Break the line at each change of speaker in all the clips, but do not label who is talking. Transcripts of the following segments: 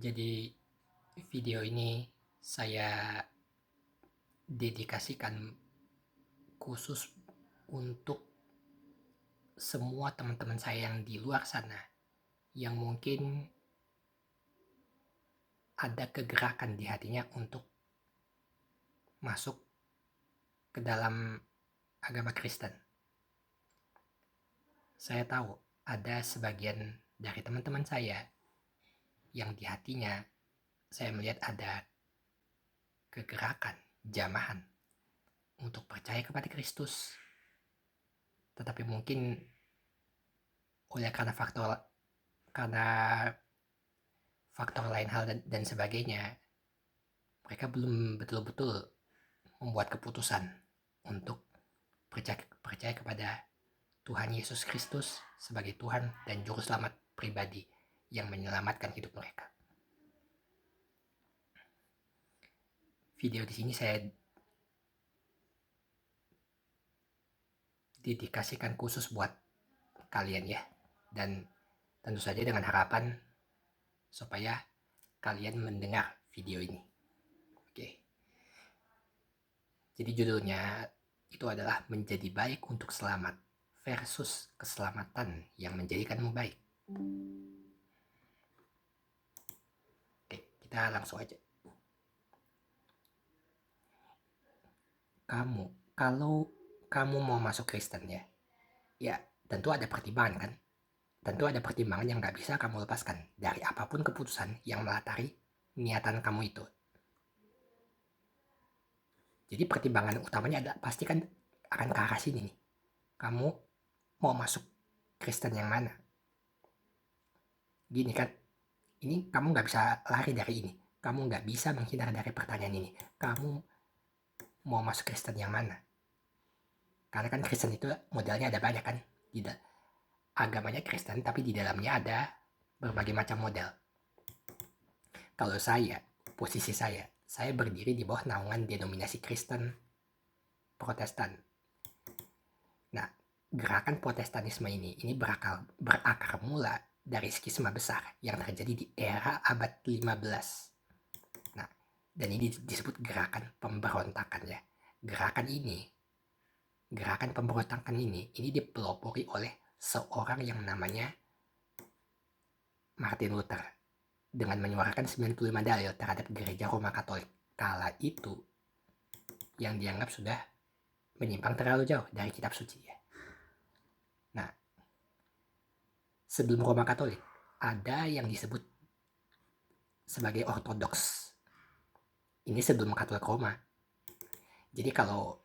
Jadi video ini saya dedikasikan khusus untuk semua teman-teman saya yang di luar sana yang mungkin ada kegerakan di hatinya untuk masuk ke dalam agama Kristen. Saya tahu ada sebagian dari teman-teman saya yang di hatinya saya melihat ada kegerakan, jamahan untuk percaya kepada Kristus. Tetapi mungkin oleh karena faktor lain hal dan sebagainya, mereka belum betul-betul membuat keputusan untuk percaya kepada Tuhan Yesus Kristus sebagai Tuhan dan Juru Selamat pribadi yang menyelamatkan hidup mereka. Video di sini saya dedikasikan khusus buat kalian ya, dan tentu saja dengan harapan supaya kalian mendengar video ini. Oke. Jadi judulnya itu adalah menjadi baik untuk selamat versus keselamatan yang menjadikanmu baik. Oke, kita langsung aja. Kalau kamu mau masuk Kristen ya tentu ada pertimbangan kan? Tentu ada pertimbangan yang gak bisa kamu lepaskan dari apapun keputusan yang melatari niatan kamu itu. Jadi pertimbangan utamanya adalah pasti kan akan ke arah sini nih. Kamu mau masuk Kristen yang mana? Gini kan, ini kamu gak bisa lari dari ini. Kamu gak bisa menghindar dari pertanyaan ini. Kamu mau masuk Kristen yang mana? Karena kan Kristen itu modelnya ada banyak kan. Agamanya Kristen tapi di dalamnya ada berbagai macam model. Kalau posisi saya berdiri di bawah naungan denominasi Kristen Protestan. Nah, gerakan Protestanisme ini berakar mula dari skisma besar yang terjadi di era abad 15. Nah, dan ini disebut gerakan pemberontakan ya. Gerakan pemberontakan ini dipelopori oleh seorang yang namanya Martin Luther dengan menyuarakan 95 dalil terhadap gereja Roma Katolik kala itu yang dianggap sudah menyimpang terlalu jauh dari kitab suci ya. Nah, sebelum Roma Katolik ada yang disebut sebagai ortodoks. Ini sebelum Katolik Roma. Jadi kalau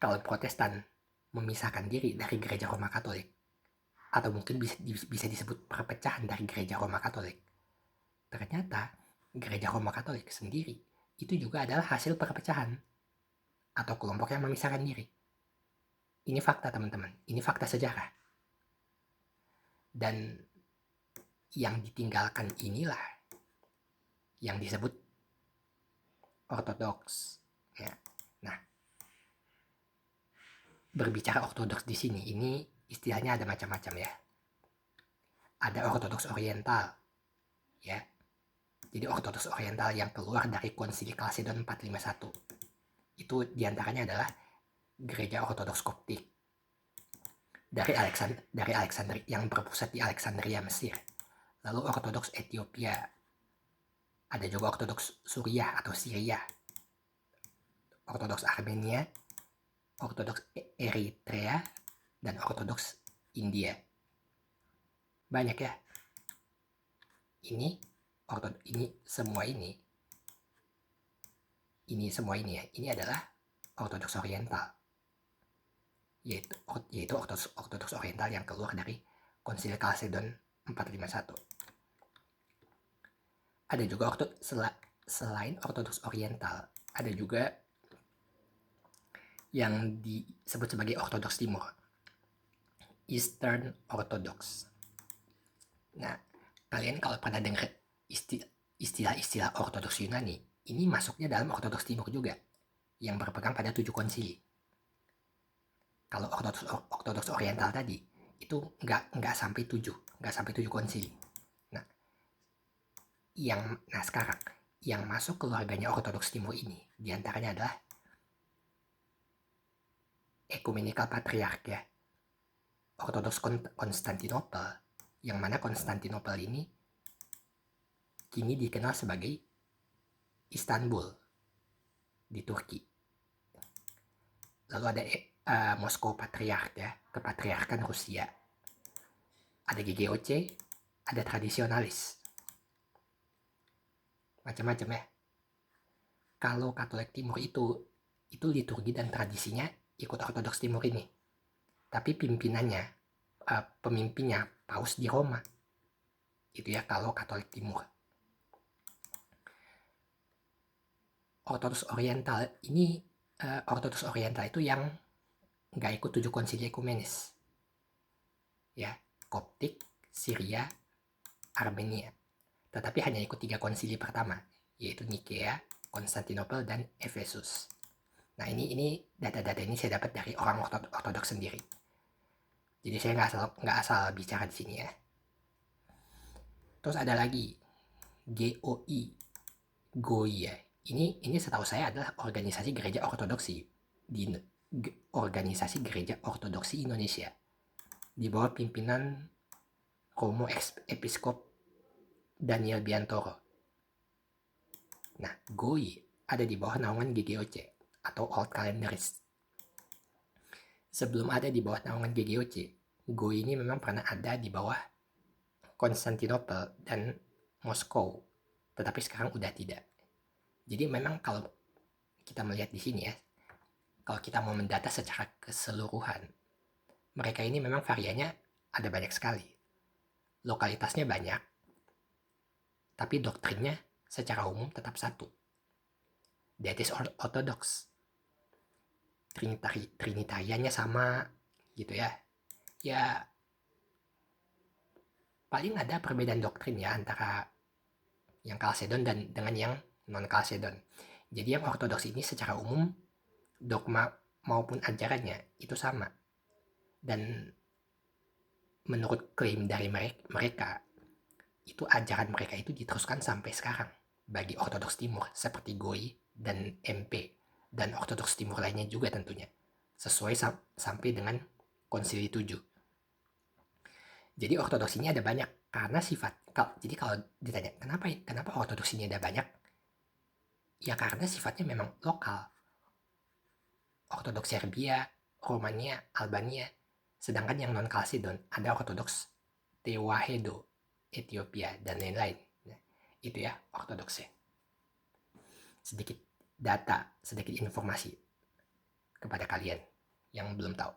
Protestan memisahkan diri dari gereja Roma Katolik, atau mungkin bisa disebut perpecahan dari gereja Roma Katolik, ternyata gereja Roma Katolik sendiri itu juga adalah hasil perpecahan atau kelompok yang memisahkan diri. Ini fakta teman-teman, ini fakta sejarah. Dan yang ditinggalkan inilah yang disebut ortodoks ya. Nah, berbicara ortodoks di sini ini istilahnya ada macam-macam ya. Ada ortodoks oriental ya. Jadi ortodoks oriental yang keluar dari Konsili Kalsedon 451 itu diantaranya adalah gereja ortodoks Koptik dari Alexandria yang berpusat di Alexandria, Mesir. Lalu ortodoks Ethiopia, ada juga ortodoks Suriah atau Syria, ortodoks Armenia, ortodoks Eritrea, dan ortodoks India. Banyak ya. Ini semua ini ya. Ini adalah ortodoks oriental. Yaitu ortodoks oriental yang keluar dari Konsili Kalsedon 451. Ada juga selain ortodoks oriental, ada juga yang disebut sebagai ortodoks timur, Eastern Orthodox. Nah, kalian kalau pernah dengar istilah ortodoks Yunani, ini masuknya dalam ortodoks timur juga, yang berpegang pada 7 konsili. Kalau ortodoks oriental tadi, itu nggak sampai 7 konsili. Nah, Sekarang yang masuk keluarganya Ortodoks Timur ini diantaranya adalah Ecumenical Patriarch ya, Ortodoks Konstantinopel, yang mana Konstantinopel ini kini dikenal sebagai Istanbul di Turki. Lalu ada Moskow Patriarch ya, Kepatriarkan Rusia. Ada GGOC, ada tradisionalis. Macam-macam ya. Kalau Katolik Timur itu liturgi dan tradisinya ikut Ortodoks Timur ini. Tapi pimpinannya, pemimpinnya Paus di Roma. Itu ya kalau Katolik Timur. Ortodoks Oriental itu yang nggak ikut 7 konsili ekumenis. Ya, Koptik, Syria, Armenia. Tetapi hanya ikut 3 konsili pertama, yaitu Nikea, Konstantinopel, dan Efesus. Nah ini data-data ini saya dapat dari orang Ortodoks sendiri. Jadi saya nggak asal bicara di sini ya. Terus ada lagi GOI ya. Ini setahu saya adalah organisasi gereja ortodoksi organisasi gereja ortodoksi Indonesia di bawah pimpinan Romo Episkop Daniel Biantoro. Nah, GOI ada di bawah naungan GGOC atau Old Calendarist. Sebelum ada di bawah naungan GGOC, GOI ini memang pernah ada di bawah Konstantinopel dan Moskow, tetapi sekarang udah tidak. Jadi memang kalau kita melihat di sini ya, kalau kita mau mendata secara keseluruhan, mereka ini memang variannya ada banyak sekali. Lokalitasnya banyak, tapi doktrinnya secara umum tetap satu. That is Orthodox. Trinitariannya sama gitu ya. Ya paling ada perbedaan doktrin ya antara yang Kalsedon dan dengan yang non Kalsedon. Jadi yang Ortodoks ini secara umum dogma maupun ajarannya itu sama. Dan menurut klaim dari mereka itu ajaran mereka itu diteruskan sampai sekarang bagi Ortodoks Timur seperti GOI dan MP dan Ortodoks Timur lainnya juga tentunya sesuai sampai dengan Konsili 7. Jadi Ortodoks ini ada banyak karena jadi kalau ditanya kenapa Ortodoks ini ada banyak, ya karena sifatnya memang lokal. Ortodoks Serbia, Romania, Albania, sedangkan yang non Kalsedon ada Ortodoks Tewahedo, Ethiopia dan lain-lain. Nah, itu ya ortodoksnya. Sedikit data, sedikit informasi kepada kalian yang belum tahu.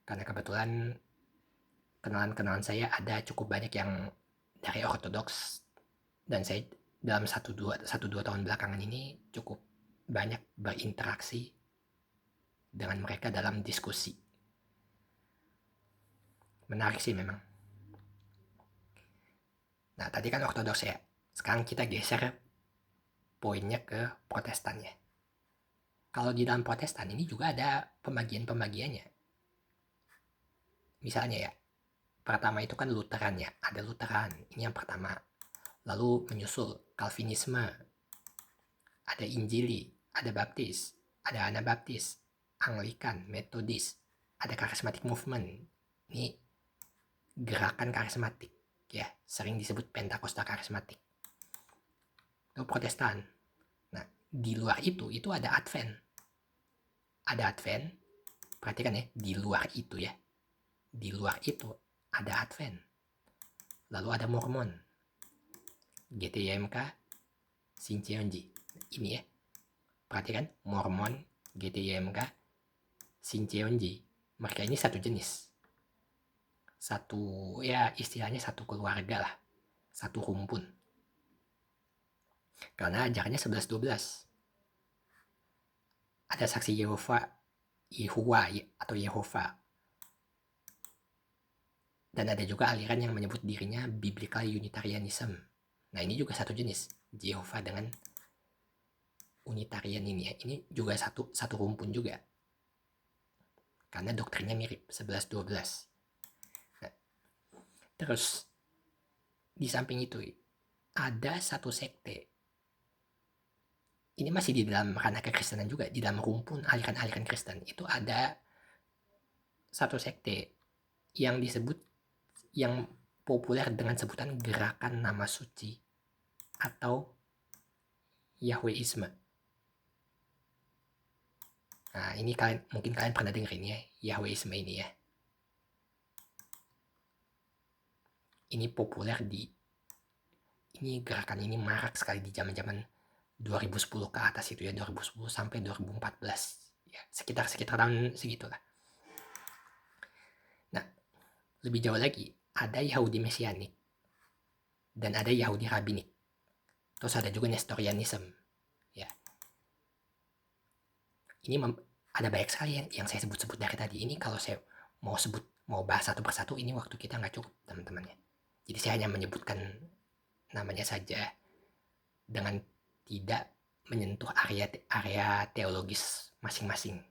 Karena kebetulan kenalan-kenalan saya ada cukup banyak yang dari Ortodoks, dan saya dalam 1-2 tahun belakangan ini cukup banyak berinteraksi dengan mereka dalam diskusi. Menarik sih memang. Nah tadi kan Ortodoks ya, sekarang kita geser poinnya ke Protestan ya. Kalau di dalam Protestan ini juga ada pembagiannya. Misalnya ya, pertama itu kan Lutheran ya, ada Lutheran, ini yang pertama. Lalu menyusul Calvinisme, ada Injili, ada Baptis, ada Anabaptis, Anglikan, Metodis, ada Charismatic Movement. Ini gerakan karismatik ya, sering disebut Pentakosta karismatik. Lalu Protestan. Nah, di luar itu ada Advent. Ada Advent, perhatikan ya, di luar itu ya. Di luar itu ada Advent. Lalu ada Mormon, GTYMK, Shincheonji. Ini ya, perhatikan Mormon, GTYMK, Shincheonji. Mereka ini satu jenis. Satu ya istilahnya satu keluarga lah. Satu rumpun. Karena ajarannya 11-12. Ada saksi Yehuwa atau Yehova. Dan ada juga aliran yang menyebut dirinya Biblical Unitarianism. Nah ini juga satu jenis, Jehovah dengan Unitarian ini ya. Ini juga satu rumpun juga. Karena doktrinnya mirip, 11-12. Nah, Terus di samping itu ada satu sekte. Ini masih di dalam ranah kekristenan juga, di dalam rumpun aliran-aliran Kristen. Itu ada satu sekte yang disebut, yang populer dengan sebutan gerakan nama suci atau Yahweisme. Nah, ini mungkin kalian pernah dengerin ya, Yahweisme ini ya. Ini populer ini gerakan ini marak sekali di zaman-zaman 2010 ke atas itu ya, 2010 sampai 2014. Ya, sekitar tahun segitulah. Nah, lebih jauh lagi, ada Yahudi Mesianik dan ada Yahudi Rabbinik. Terus ada juga Nestorianism. Ya. Ini ada banyak sekali yang saya sebut-sebut dari tadi. Ini kalau saya mau bahas satu persatu, ini waktu kita nggak cukup, teman-teman ya. Jadi saya hanya menyebutkan namanya saja dengan tidak menyentuh area teologis masing-masing.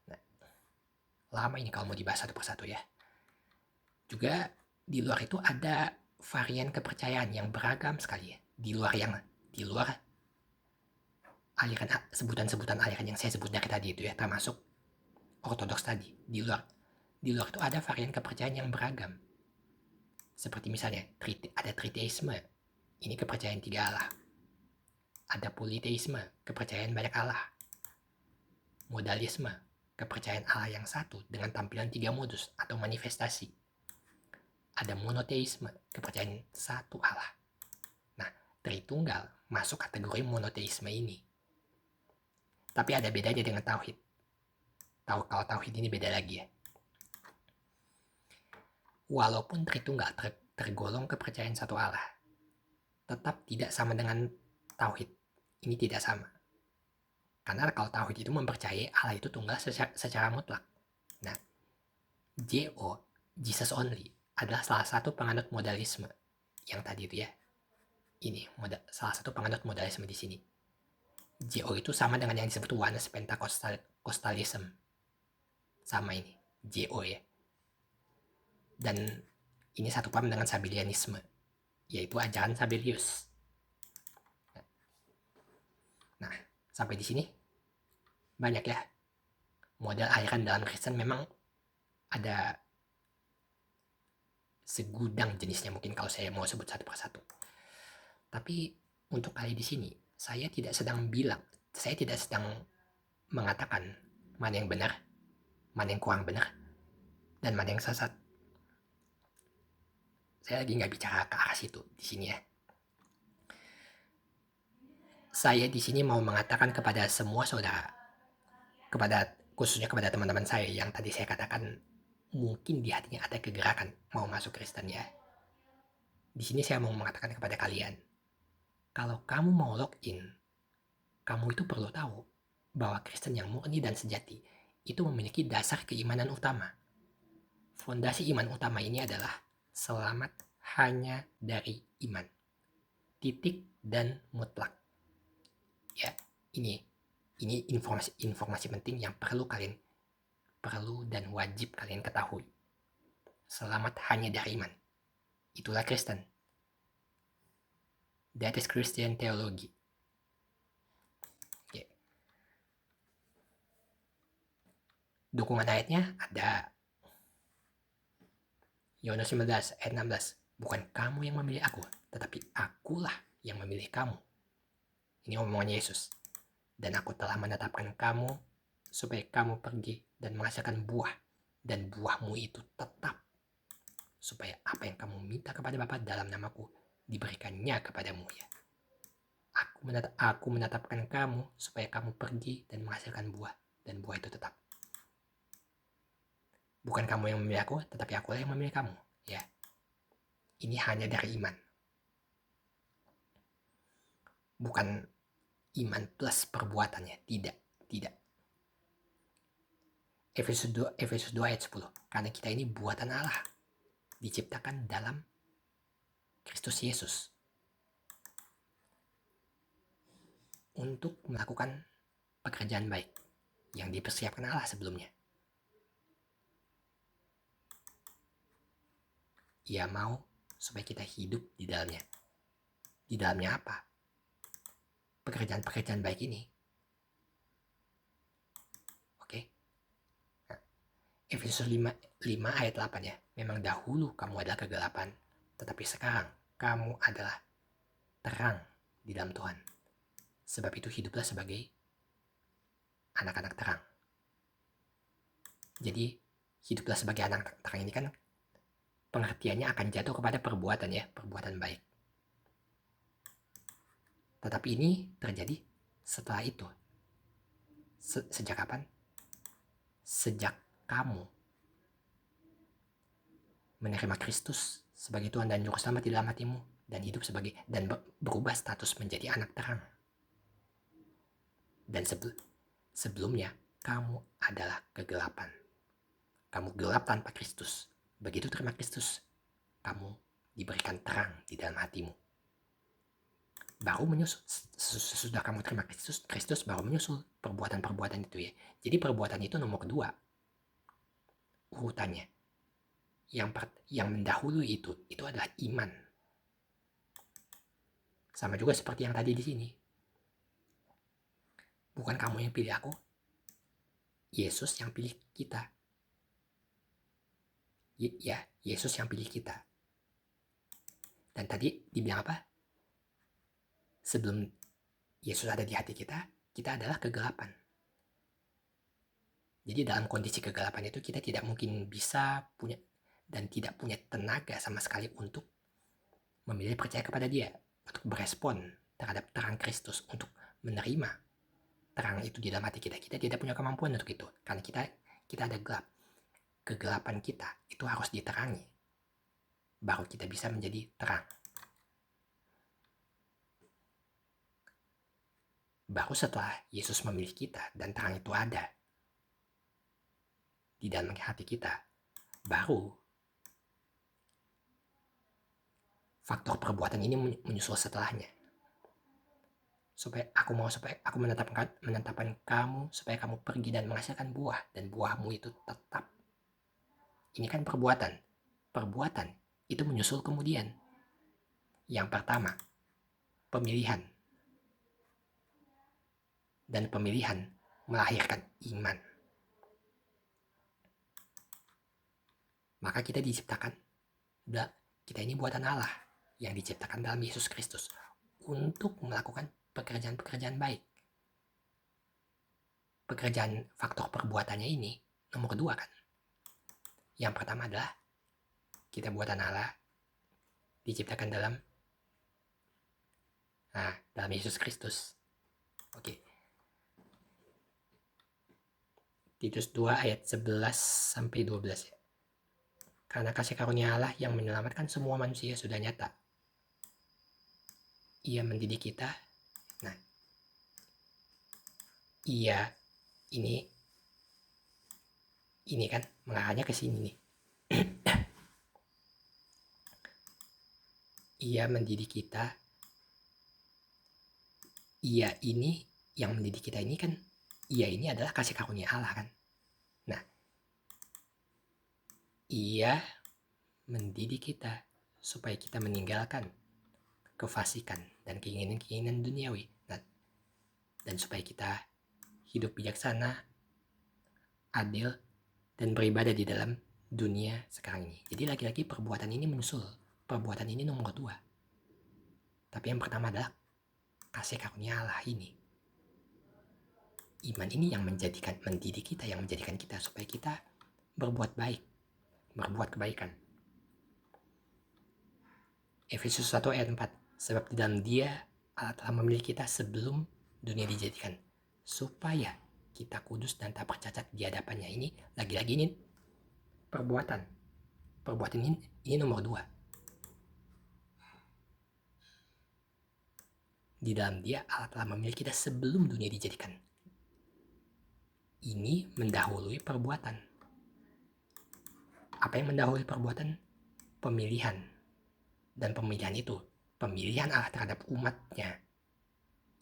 Nah, lama ini kalau mau dibahas satu persatu ya. Juga di luar itu ada varian kepercayaan yang beragam sekali ya. Di luar aliran, sebutan-sebutan aliran yang saya sebut dari tadi itu ya, termasuk ortodoks tadi. Di luar itu ada varian kepercayaan yang beragam. Seperti misalnya ada triteisme, ini kepercayaan 3 Allah. Ada politeisme, kepercayaan banyak Allah. Modalisme, kepercayaan Allah yang satu dengan tampilan 3 modus atau manifestasi. Ada monoteisme, kepercayaan satu Allah. Nah, Tritunggal masuk kategori monoteisme ini. Tapi ada bedanya dengan tauhid. Kalau tauhid ini beda lagi ya. Walaupun Tritunggal tergolong kepercayaan satu Allah, tetap tidak sama dengan tauhid. Ini tidak sama. Karena kalau tauhid itu mempercayai Allah itu tunggal secara mutlak. Nah, JO, Jesus Only, adalah salah satu penganut modalisme yang tadi itu ya. Ini salah satu penganut modalisme di sini. JO itu sama dengan yang disebut Oneness Pentecostalism. Sama ini, JO ya. Dan ini satu paham dengan Sabellianisme, yaitu ajaran Sabellius. Nah, sampai di sini banyak ya model aliran dalam Kristen. Memang ada segudang jenisnya mungkin kalau saya mau sebut satu persatu. Tapi untuk kali di sini saya tidak sedang mengatakan mana yang benar, mana yang kurang benar, dan mana yang sesat. Saya lagi nggak bicara ke arah situ di sini ya. Saya di sini mau mengatakan kepada semua saudara, khususnya kepada teman-teman saya yang tadi saya katakan mungkin di hatinya ada kegerakan mau masuk Kristen ya. Di sini saya mau mengatakan kepada kalian, kalau kamu mau login, kamu itu perlu tahu bahwa Kristen yang murni dan sejati itu memiliki dasar keimanan utama. Fondasi iman utama ini adalah selamat hanya dari iman. Titik dan mutlak. Ya, ini informasi penting yang perlu dan wajib kalian ketahui. Selamat hanya dari iman. Itulah Kristen. That is Christian theology. Okay. Dukungan ayatnya ada. Yohanes 19 ayat 16. Bukan kamu yang memilih aku, tetapi akulah yang memilih kamu. Ini omongan Yesus. Dan aku telah menetapkan kamu supaya kamu pergi dan menghasilkan buah. Dan buahmu itu tetap. Supaya apa yang kamu minta kepada Bapa dalam namaku diberikannya kepadamu ya. Aku menetapkan kamu supaya kamu pergi dan menghasilkan buah. Dan buah itu tetap. Bukan kamu yang memilih aku, tetapi akulah yang memilih kamu ya. Ini hanya dari iman. Bukan iman plus perbuatannya, tidak. Efesus 2 ayat 10. Karena kita ini buatan Allah, diciptakan dalam Kristus Yesus untuk melakukan pekerjaan baik yang dipersiapkan Allah sebelumnya. Ia mau supaya kita hidup di dalamnya. Di dalamnya apa? Pekerjaan-pekerjaan baik ini. Oke. Nah, Efesus 5 ayat 8 ya. Memang dahulu kamu adalah kegelapan, tetapi sekarang kamu adalah terang di dalam Tuhan. Sebab itu hiduplah sebagai anak-anak terang. Jadi hiduplah sebagai anak terang ini kan pengertiannya akan jatuh kepada perbuatan ya, perbuatan baik. Tetapi ini terjadi setelah itu. Sejak kapan? Sejak kamu menerima Kristus sebagai Tuhan dan Juru Selamat di dalam hatimu dan hidup sebagai dan berubah status menjadi anak terang. Dan sebelumnya kamu adalah kegelapan. Kamu gelap tanpa Kristus. Begitu terima Kristus, kamu diberikan terang di dalam hatimu. Baru menyusul, sesudah kamu terima Kristus, Kristus baru menyusul perbuatan-perbuatan itu ya. Jadi perbuatan itu nomor 2 urutannya. Yang mendahului itu adalah iman. Sama juga seperti yang tadi di sini. Bukan kamu yang pilih aku, Yesus yang pilih kita. Ya, Yesus yang pilih kita. Dan tadi dibilang apa? Sebelum Yesus ada di hati kita, kita adalah kegelapan. Jadi dalam kondisi kegelapan itu kita tidak mungkin bisa punya dan tidak punya tenaga sama sekali untuk memilih percaya kepada Dia, untuk berespon terhadap terang Kristus, untuk menerima terang itu di dalam hati kita. Kita tidak punya kemampuan untuk itu, karena kita ada gelap. Kegelapan kita itu harus diterangi, baru kita bisa menjadi terang. Baru setelah Yesus memilih kita dan terang itu ada di dalam hati kita, baru faktor perbuatan ini menyusul setelahnya. Supaya aku menetapkan kamu supaya kamu pergi dan menghasilkan buah, dan buahmu itu tetap. Ini kan perbuatan itu menyusul kemudian. Yang pertama, pemilihan, dan pemilihan melahirkan iman. Maka kita diciptakan, kita ini buatan Allah yang diciptakan dalam Yesus Kristus untuk melakukan pekerjaan-pekerjaan baik. Pekerjaan faktor perbuatannya ini nomor 2 kan. Yang pertama adalah kita buatan Allah, diciptakan dalam Yesus Kristus. Oke. Titus 2 ayat 11-12 ya. Karena kasih karunia Allah yang menyelamatkan semua manusia sudah nyata. Ia mendidik kita. Nah, ia ini kan mengarahnya ke sini nih. Ia mendidik kita. Ia ini yang mendidik kita ini kan, ia ini adalah kasih karunia Allah kan. Nah, ia mendidik kita supaya kita meninggalkan kefasikan dan keinginan-keinginan duniawi. Nah, dan supaya kita hidup bijaksana, adil, dan beribadah di dalam dunia sekarang ini. Jadi lagi-lagi perbuatan ini menyusul. Perbuatan ini nomor 2. Tapi yang pertama adalah kasih karunia Allah ini. Iman ini yang mendidik kita, yang menjadikan kita supaya kita berbuat baik, berbuat kebaikan. Efesus 1 ayat 4. Sebab di dalam Dia Allah telah memilih kita sebelum dunia dijadikan, supaya kita kudus dan tak bercacat di hadapannya. Ini lagi-lagi ini perbuatan ini nomor 2. Di dalam Dia Allah telah memilih kita sebelum dunia dijadikan. Ini mendahului perbuatan. Apa yang mendahului perbuatan? Pemilihan. Dan pemilihan itu, pemilihan Allah terhadap umatnya,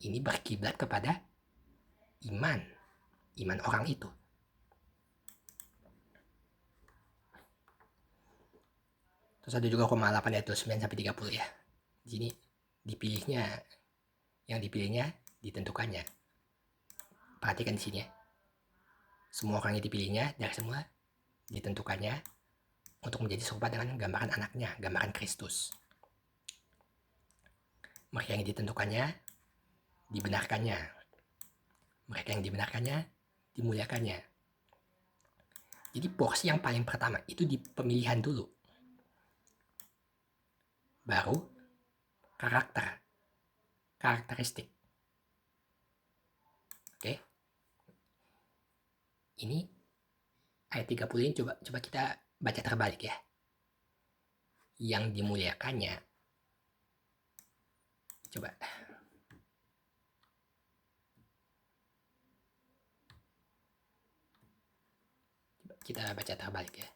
ini berkiblat kepada iman orang itu. Terus ada juga Roma 8 ayat 29 sampai 30 ya. Di sini yang dipilihnya ditentukannya. Perhatikan di sini ya. Semua orang yang dipilihnya dari semua ditentukannya untuk menjadi serupa dengan gambaran anaknya, gambaran Kristus. Mereka yang ditentukannya dibenarkannya. Mereka yang dibenarkannya dimuliakannya. Jadi porsi yang paling pertama itu di pemilihan dulu. Baru karakteristik. Oke. Ini ayat 30 ini coba kita baca terbalik ya. Yang dimuliakannya. Coba. Kita baca terbalik ya.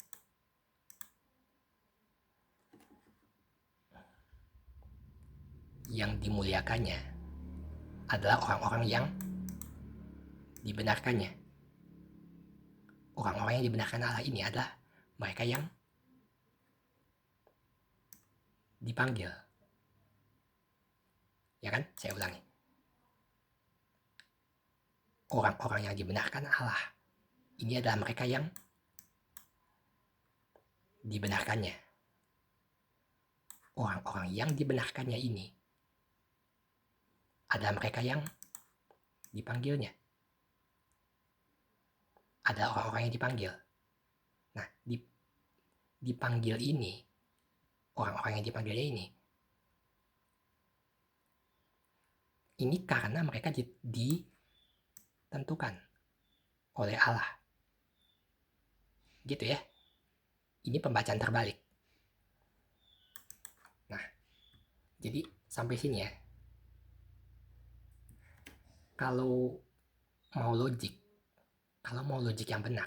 Yang dimuliakannya adalah orang-orang yang dibenarkannya. Orang-orang yang dibenarkan Allah ini adalah mereka yang dipanggil. Ya kan? Saya ulangi. Orang-orang yang dibenarkan Allah ini adalah mereka yang dibenarkannya. Orang-orang yang dibenarkannya ini adalah mereka yang dipanggilnya. Ada orang-orang yang dipanggil. Nah, dipanggil ini, orang-orang yang dipanggilnya ini karena mereka ditentukan oleh Allah. Gitu ya. Ini pembacaan terbalik. Nah, jadi sampai sini ya. Kalau mau logik yang benar,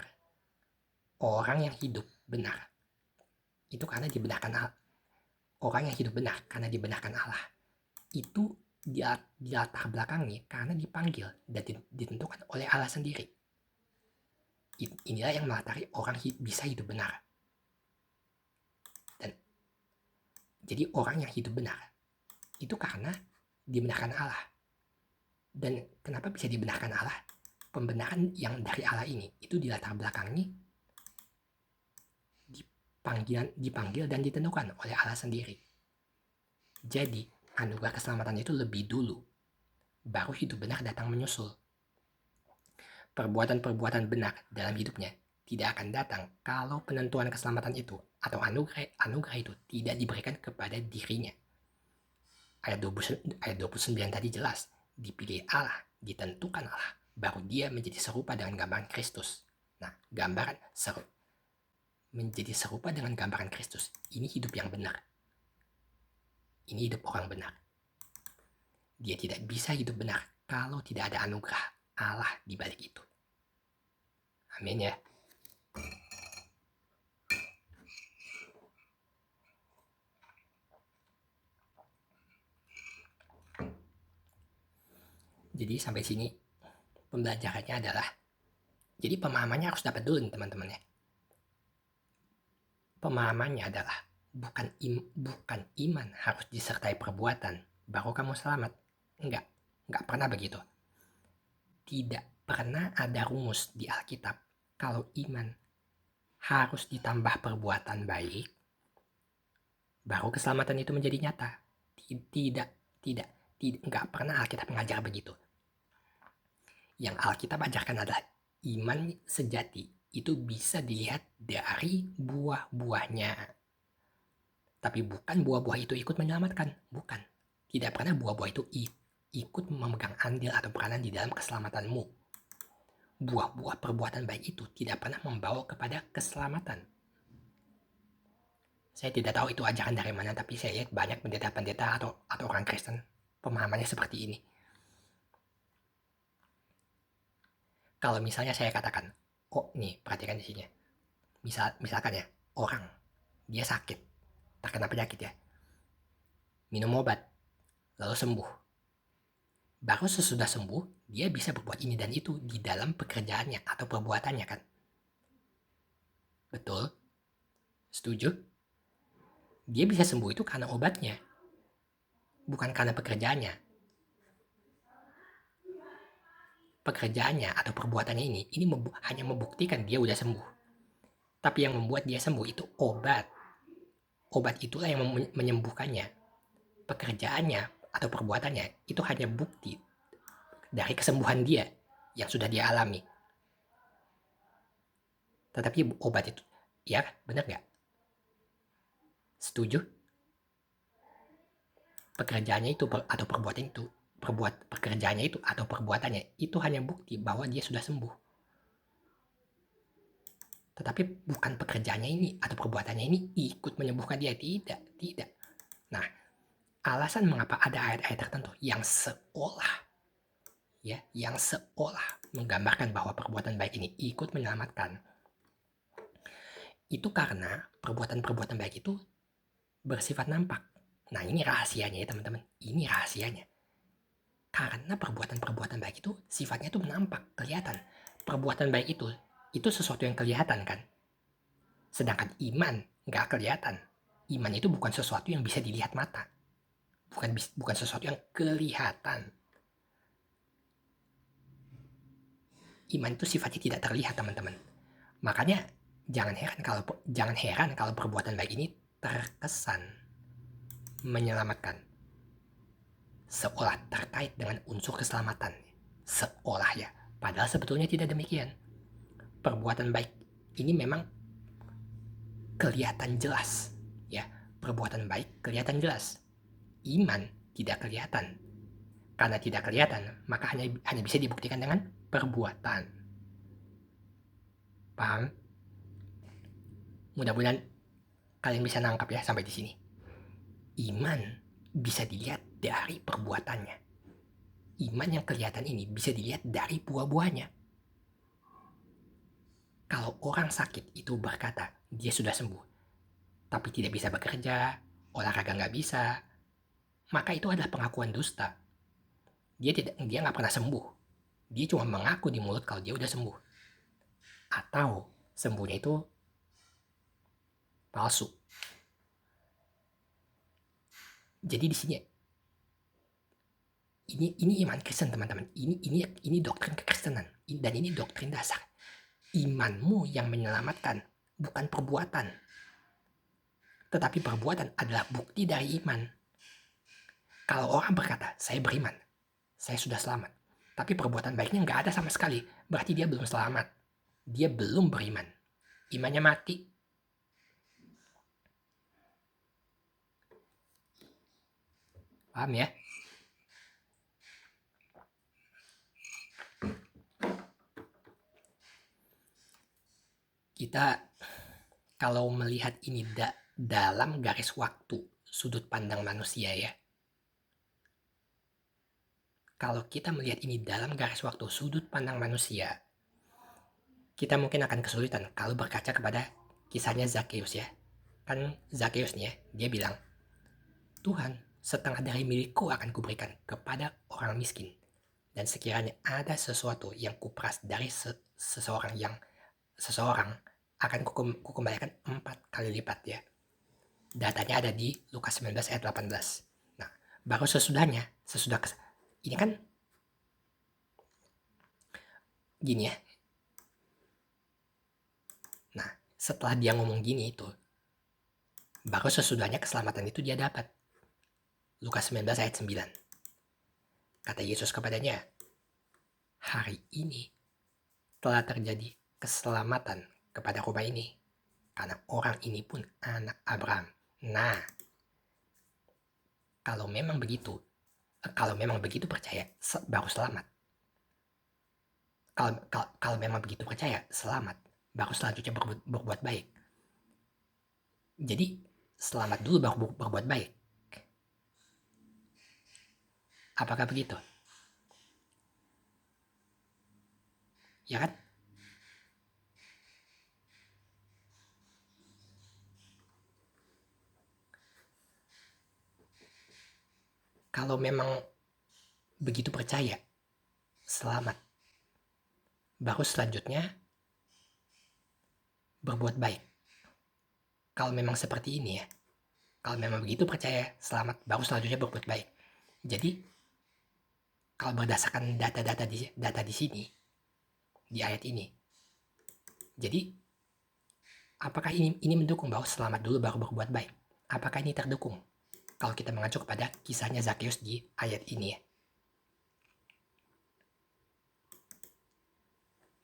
orang yang hidup benar itu karena dibenarkan Allah. Orang yang hidup benar karena dibenarkan Allah itu di latar belakangnya karena dipanggil dan ditentukan oleh Allah sendiri. Inilah yang melatari orang bisa hidup benar. Dan jadi orang yang hidup benar itu karena dibenarkan Allah. Dan kenapa bisa dibenarkan Allah? Pembenaran yang dari Allah ini itu di latar belakangnya dipanggil dan ditentukan oleh Allah sendiri. Jadi anugerah keselamatan itu lebih dulu, baru hidup benar datang menyusul. Perbuatan-perbuatan benar dalam hidupnya tidak akan datang kalau penentuan keselamatan itu atau anugerah itu tidak diberikan kepada dirinya. Ayat 29 tadi jelas, dipilih Allah, ditentukan Allah, baru dia menjadi serupa dengan gambaran Kristus. Nah, menjadi serupa dengan gambaran Kristus, ini hidup yang benar. Ini hidup orang benar. Dia tidak bisa hidup benar kalau tidak ada anugerah Allah di balik itu. Amin ya. Jadi sampai sini pembelajarannya adalah, jadi pemahamannya harus dapat dulu nih teman-teman ya. Pemahamannya adalah bukan iman harus disertai perbuatan baru kamu selamat. Enggak pernah begitu. Tidak pernah ada rumus di Alkitab kalau iman harus ditambah perbuatan baik baru keselamatan itu menjadi nyata. Tidak, enggak pernah Alkitab mengajar begitu. Yang Alkitab ajarkan adalah iman sejati itu bisa dilihat dari buah-buahnya. Tapi bukan buah-buah itu ikut menyelamatkan, bukan. Tidak pernah buah-buah itu ikut memegang andil atau peranan di dalam keselamatanmu. Buah-buah perbuatan baik itu tidak pernah membawa kepada keselamatan. Saya tidak tahu itu ajaran dari mana, tapi saya lihat banyak pendeta-pendeta atau orang Kristen pemahamannya seperti ini. Kalau misalnya saya katakan, oh nih perhatikan di sini. Misalkan ya, orang dia sakit, terkena penyakit ya, minum obat, lalu sembuh. Baru sesudah sembuh, dia bisa berbuat ini dan itu di dalam pekerjaannya atau perbuatannya kan. Betul? Setuju? Dia bisa sembuh itu karena obatnya, bukan karena pekerjaannya. Pekerjaannya atau perbuatannya ini hanya membuktikan dia udah sembuh. Tapi yang membuat dia sembuh itu obat. Obat itulah yang menyembuhkannya. Pekerjaannya atau perbuatannya itu hanya bukti dari kesembuhan dia yang sudah dia alami. Tetapi obat itu, ya benar nggak? Setuju? Pekerjaannya itu atau perbuatan itu, pekerjaannya itu atau perbuatannya itu hanya bukti bahwa dia sudah sembuh. Tetapi bukan pekerjaannya ini atau perbuatannya ini ikut menyembuhkan dia, tidak. Nah, alasan mengapa ada ayat-ayat tertentu yang seolah menggambarkan bahwa perbuatan baik ini ikut menyelamatkan, itu karena perbuatan-perbuatan baik itu bersifat nampak. Nah, ini rahasianya ya teman-teman, ini rahasianya. Karena perbuatan-perbuatan baik itu sifatnya itu nampak, kelihatan. Perbuatan baik itu sesuatu yang kelihatan kan. Sedangkan iman nggak kelihatan. Iman itu bukan sesuatu yang bisa dilihat mata. Bukan sesuatu yang kelihatan. Iman itu sifatnya tidak terlihat teman-teman. Makanya jangan heran kalau perbuatan baik ini terkesan menyelamatkan, seolah terkait dengan unsur keselamatan, seolah ya, padahal sebetulnya tidak demikian. Perbuatan baik ini memang kelihatan jelas, ya, perbuatan baik kelihatan jelas. Iman tidak kelihatan. Karena tidak kelihatan, maka hanya bisa dibuktikan dengan perbuatan. Paham? Mudah-mudahan kalian bisa nangkap ya sampai di sini. Iman bisa dilihat dari perbuatannya. Iman yang kelihatan ini bisa dilihat dari buah-buahnya. Kalau orang sakit itu berkata dia sudah sembuh, tapi tidak bisa bekerja, olahraga nggak bisa, maka itu adalah pengakuan dusta. Dia nggak pernah sembuh. Dia cuma mengaku di mulut kalau dia udah sembuh. Atau sembuhnya itu palsu. Jadi di sini ini iman Kristen teman-teman. Ini doktrin kekristenan dan ini doktrin dasar. Imanmu yang menyelamatkan, bukan perbuatan. Tetapi perbuatan adalah bukti dari iman. Kalau orang berkata, saya beriman, saya sudah selamat, tapi perbuatan baiknya nggak ada sama sekali, berarti dia belum selamat. Dia belum beriman. Imannya mati. Paham ya? Kita kalau melihat ini dalam garis waktu, sudut pandang manusia ya. Kalau kita melihat ini dalam garis waktu, sudut pandang manusia, kita mungkin akan kesulitan kalau berkaca kepada kisahnya Zakheus ya. Kan Zakheus nih ya, dia bilang, Tuhan, setengah dari milikku akan kuberikan kepada orang miskin. Dan sekiranya ada sesuatu yang kuperas dari seseorang akan kukembalikan 4 kali lipat ya. Datanya ada di Lukas 19 ayat 18. Nah, baru sesudah ini kan gini ya. Nah, setelah dia ngomong gini itu, baru sesudahnya keselamatan itu dia dapat. Lukas 19 ayat 9. Kata Yesus kepadanya, hari ini telah terjadi keselamatan kepada rumah ini, karena orang ini pun anak Abraham. Nah, kalau memang begitu percaya, baru selamat. Kalau memang begitu percaya, selamat. Baru selanjutnya berbuat baik. Jadi, selamat dulu baru berbuat baik. Apakah begitu? Ya kan? Kalau memang begitu percaya, selamat. Baru selanjutnya berbuat baik. Kalau memang seperti ini ya, Kalau memang begitu percaya, selamat, baru selanjutnya berbuat baik. Jadi kalau berdasarkan data di sini, di ayat ini, jadi apakah ini mendukung bahwa selamat dulu baru berbuat baik? Apakah ini terdukung kalau kita mengacu kepada kisahnya Zakheus di ayat ini ya?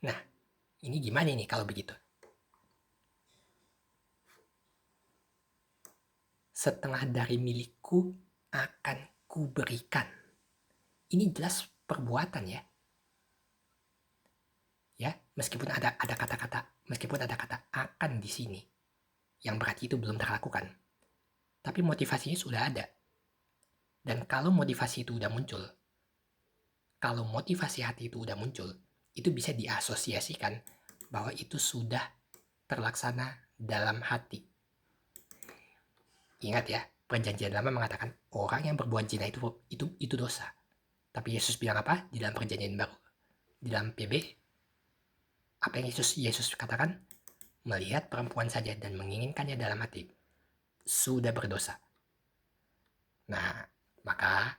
Nah, ini gimana nih kalau begitu? Setengah dari milikku akan kuberikan. Ini jelas perbuatan ya. Ya, meskipun ada kata akan di sini, yang berarti itu belum terlakukan. Tapi motivasinya sudah ada. Dan kalau motivasi itu udah muncul, kalau motivasi hati itu udah muncul, itu bisa diasosiasikan bahwa itu sudah terlaksana dalam hati. Ingat ya, perjanjian lama mengatakan orang yang berbuat zina itu dosa. Tapi Yesus bilang apa di dalam perjanjian baru? Di dalam PB, apa yang Yesus katakan? Melihat perempuan saja dan menginginkannya dalam hati sudah berdosa. Nah, maka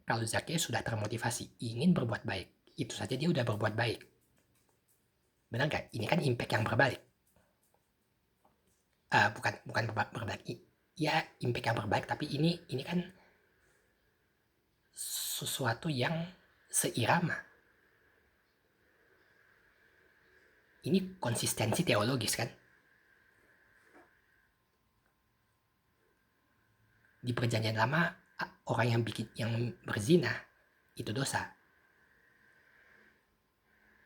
kalau Zakheus sudah termotivasi ingin berbuat baik, itu saja dia udah berbuat baik. Benar nggak? Ini kan impact yang berbalik. Bukan berbalik. Ya, impact yang berbalik, tapi ini kan sesuatu yang seirama. Ini konsistensi teologis kan? Di perjanjian lama orang yang berzina itu dosa.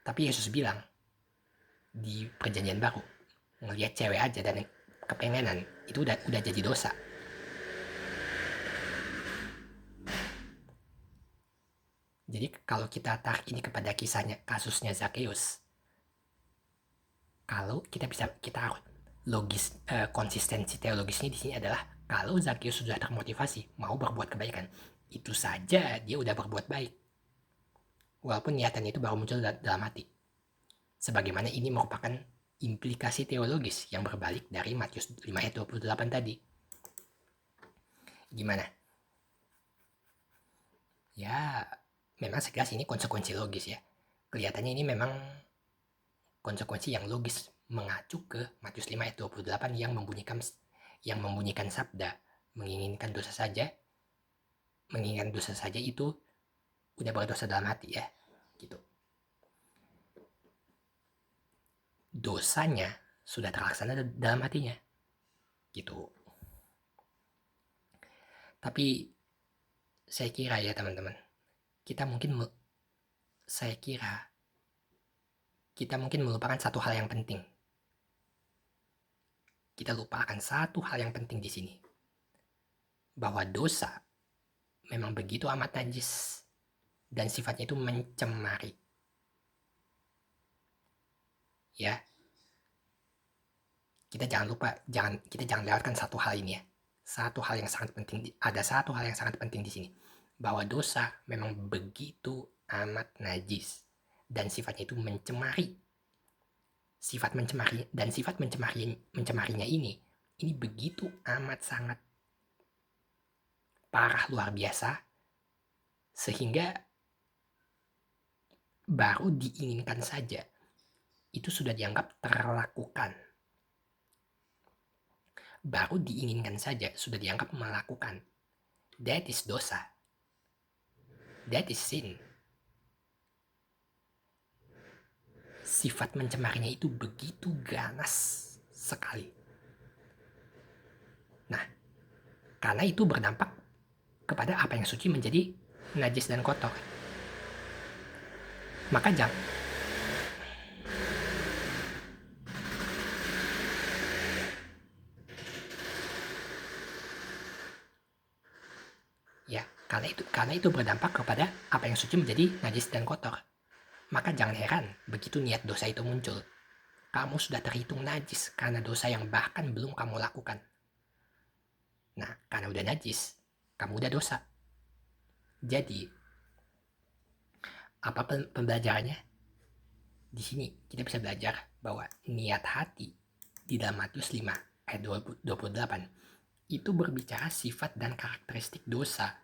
Tapi Yesus bilang di perjanjian baru, ngelihat cewek aja dan kepengenan itu udah jadi dosa. Jadi kalau kita tarik ini kepada kisahnya, kasusnya Zakheus, kalau kita logis, konsistensi teologisnya di sini adalah kalau Zakheus sudah termotivasi mau berbuat kebaikan, itu saja dia udah berbuat baik. Walaupun niatan itu baru muncul dalam hati. Sebagaimana ini merupakan implikasi teologis yang berbalik dari Matius 5 ayat 28 tadi. Gimana? Ya, memang sekilas ini konsekuensi logis ya. Kelihatannya ini memang konsekuensi yang logis mengacu ke Matius 5 ayat 28 yang membunyikan sabda menginginkan dosa saja itu udah berdosa dalam hati ya gitu. Dosanya sudah terlaksana dalam hatinya gitu. Tapi saya kira ya teman-teman, kita mungkin melupakan satu hal yang penting. Kita lupakan satu hal yang penting di sini. Bahwa dosa memang begitu amat najis dan sifatnya itu mencemari. Ya. Kita jangan lewatkan satu hal ini ya. Ada satu hal yang sangat penting di sini. Bahwa dosa memang begitu amat najis dan sifatnya itu mencemari. Sifat mencemarinya ini begitu amat sangat parah luar biasa sehingga baru diinginkan saja itu sudah dianggap terlakukan. Baru diinginkan saja sudah dianggap melakukan. That is dosa. That is sin. Sifat mencemarinya itu begitu ganas sekali. Nah, karena itu berdampak kepada apa yang suci menjadi najis dan kotor. Maka jangan ya, karena itu berdampak kepada apa yang suci menjadi najis dan kotor. Maka jangan heran begitu niat dosa itu muncul. Kamu sudah terhitung najis karena dosa yang bahkan belum kamu lakukan. Nah, karena udah najis, kamu udah dosa. Jadi, apa pembelajarannya? Di sini kita bisa belajar bahwa niat hati di dalam Matius 5 ayat 28 itu berbicara sifat dan karakteristik dosa.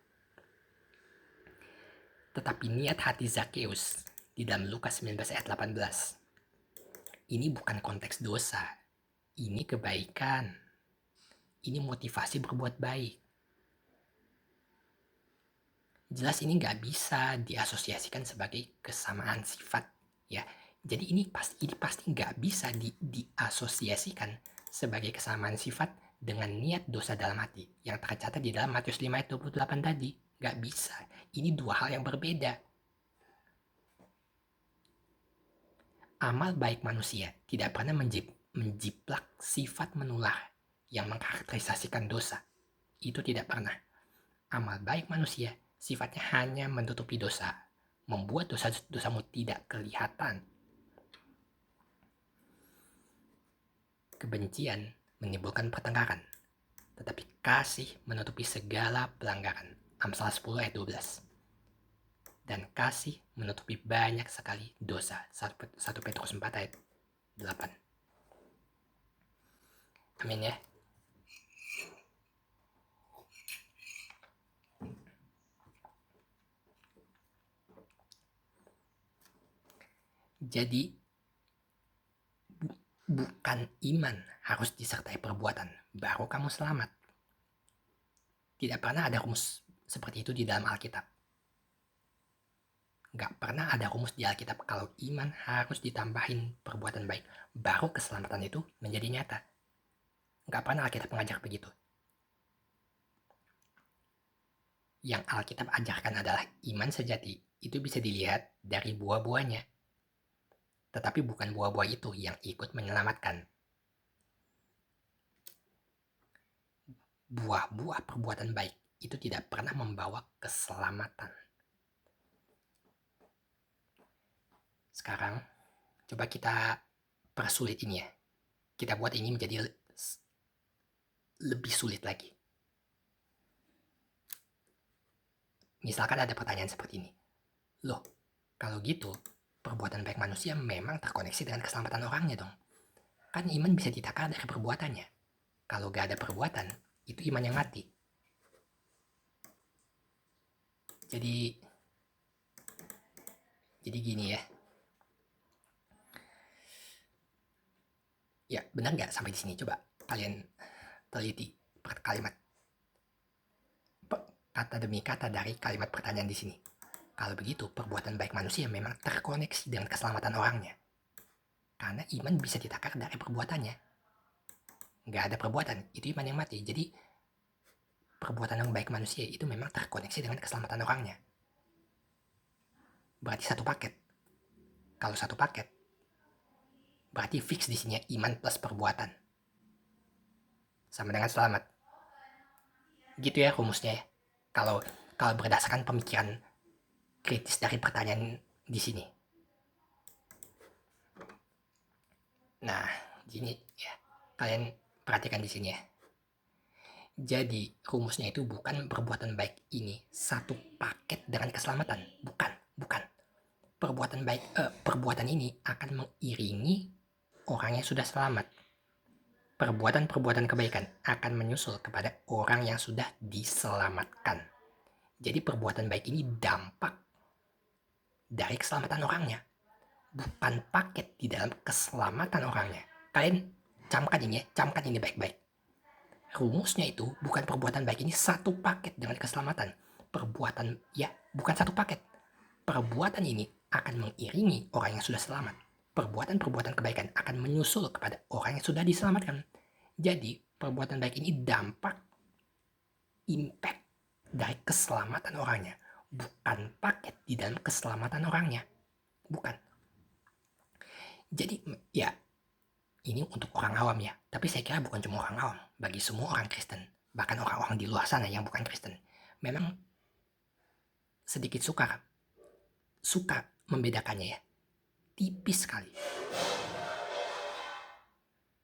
Tetapi niat hati Zakheus di dalam Lukas 19 ayat 18, ini bukan konteks dosa, ini kebaikan, ini motivasi berbuat baik. Jelas ini nggak bisa diasosiasikan sebagai kesamaan sifat, ya. Jadi ini pasti nggak bisa diasosiasikan sebagai kesamaan sifat dengan niat dosa dalam hati yang tercatat di dalam Matius 5 ayat 28 tadi. Nggak bisa. Ini dua hal yang berbeda. Amal baik manusia tidak pernah menjiplak sifat menular yang mengkarakterisasikan dosa. Itu tidak pernah. Amal baik manusia sifatnya hanya menutupi dosa, membuat dosa-dosamu tidak kelihatan. Kebencian menimbulkan pertengkaran, tetapi kasih menutupi segala pelanggaran. Amsal 10 ayat 12. Dan kasih menutupi banyak sekali dosa. 1 Petrus 4 ayat 8. Amin ya. Jadi bukan iman harus disertai perbuatan, baru kamu selamat. Tidak pernah ada rumus seperti itu di dalam Alkitab. Gak pernah ada rumus di Alkitab kalau iman harus ditambahin perbuatan baik, baru keselamatan itu menjadi nyata. Gak pernah Alkitab mengajar begitu. Yang Alkitab ajarkan adalah iman sejati. Itu bisa dilihat dari buah-buahnya. Tetapi bukan buah-buah itu yang ikut menyelamatkan. Buah-buah perbuatan baik itu tidak pernah membawa keselamatan. Sekarang, coba kita persulit ini ya. Kita buat ini menjadi lebih sulit lagi. Misalkan ada pertanyaan seperti ini. Loh, kalau gitu, perbuatan baik manusia memang terkoneksi dengan keselamatan orangnya dong. Kan iman bisa ditakar dari perbuatannya. Kalau gak ada perbuatan, itu iman yang mati. Jadi gini ya. Ya, benar nggak sampai di sini? Coba kalian teliti kalimat kata demi kata dari kalimat pertanyaan di sini. Kalau begitu, perbuatan baik manusia memang terkoneksi dengan keselamatan orangnya. Karena iman bisa ditakar dari perbuatannya. Nggak ada perbuatan, itu iman yang mati. Jadi, perbuatan yang baik manusia itu memang terkoneksi dengan keselamatan orangnya. Berarti satu paket. Kalau satu paket, berarti fix di sini iman plus perbuatan. Sama dengan selamat. Gitu ya rumusnya ya. Kalau berdasarkan pemikiran kritis dari pertanyaan di sini. Nah, gini ya. Kalian perhatikan di sini ya. Jadi, rumusnya itu bukan perbuatan baik ini satu paket dengan keselamatan. Bukan. Perbuatan ini akan mengiringi orang yang sudah selamat. Perbuatan-perbuatan kebaikan akan menyusul kepada orang yang sudah diselamatkan. Jadi perbuatan baik ini dampak dari keselamatan orangnya, bukan paket di dalam keselamatan orangnya. Kalian camkan ini baik-baik. Rumusnya itu bukan perbuatan baik ini satu paket dengan keselamatan. Bukan satu paket. Perbuatan ini akan mengiringi orang yang sudah selamat. Perbuatan-perbuatan kebaikan akan menyusul kepada orang yang sudah diselamatkan. Jadi, perbuatan baik ini dampak, impact dari keselamatan orangnya. Bukan paket di dalam keselamatan orangnya. Bukan. Jadi, ya, ini untuk orang awam ya. Tapi saya kira bukan cuma orang awam. Bagi semua orang Kristen. Bahkan orang-orang di luar sana yang bukan Kristen. Memang sedikit suka membedakannya ya. Tipis sekali.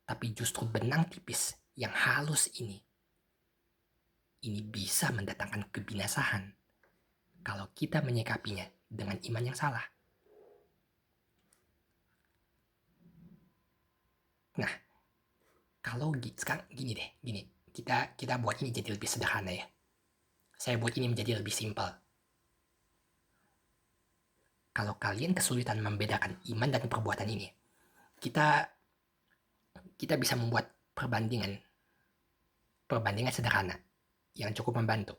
Tapi justru benang tipis yang halus ini bisa mendatangkan kebinasaan kalau kita menyikapinya dengan iman yang salah. Nah, kalau sekarang gini, kita buat ini jadi lebih sederhana ya. Saya buat ini menjadi lebih simpel. Kalau kalian kesulitan membedakan iman dan perbuatan ini, kita bisa membuat perbandingan sederhana yang cukup membantu.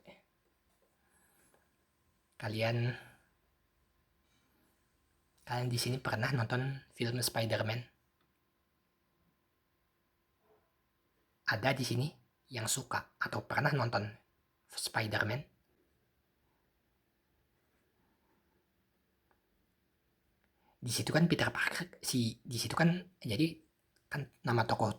Kalian di sini pernah nonton film Spider-Man? Ada di sini yang suka atau pernah nonton Spider-Man? Di situ kan Peter Parker di situ kan, jadi kan nama tokoh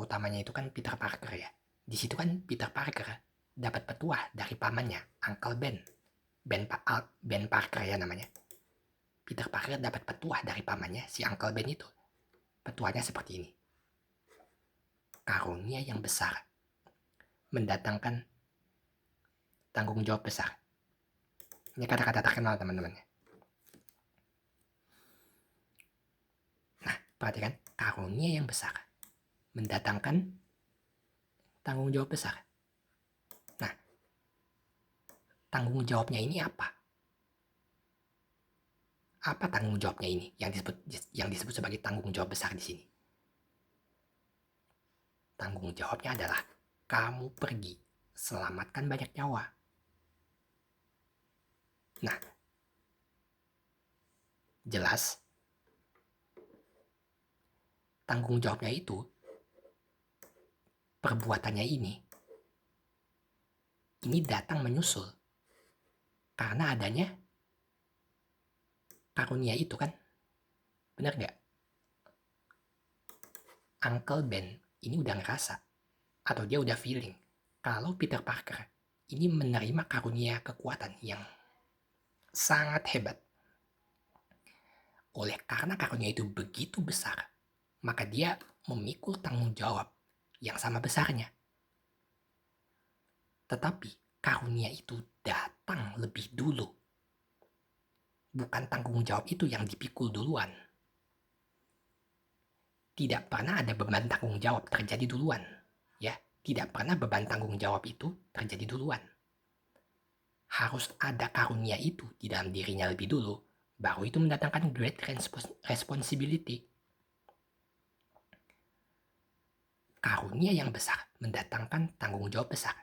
utamanya itu kan Peter Parker ya. Di situ kan Peter Parker dapat petuah dari pamannya, Uncle Ben Parker ya namanya. Peter Parker dapat petuah dari pamannya, si Uncle Ben itu. Petuahnya seperti ini. Karunia yang besar mendatangkan tanggung jawab besar. Ini kata-kata terkenal teman-teman. Nah, perhatikan, karunia yang besar mendatangkan tanggung jawab besar. Nah, tanggung jawabnya ini apa? Apa tanggung jawabnya ini yang disebut sebagai tanggung jawab besar di sini? Tanggung jawabnya adalah kamu pergi selamatkan banyak nyawa. Nah, jelas tanggung jawabnya itu, perbuatannya ini datang menyusul karena adanya karunia itu kan. Benar gak? Uncle Ben ini udah ngerasa atau dia udah feeling kalau Peter Parker ini menerima karunia kekuatan yang sangat hebat. Oleh karena karunia itu begitu besar, maka dia memikul tanggung jawab yang sama besarnya. Tetapi karunia itu datang lebih dulu. Bukan tanggung jawab itu yang dipikul duluan. Tidak pernah ada beban tanggung jawab terjadi duluan. Ya, tidak pernah beban tanggung jawab itu terjadi duluan. Harus ada karunia itu di dalam dirinya lebih dulu, baru itu mendatangkan great responsibility. Karunia yang besar mendatangkan tanggung jawab besar.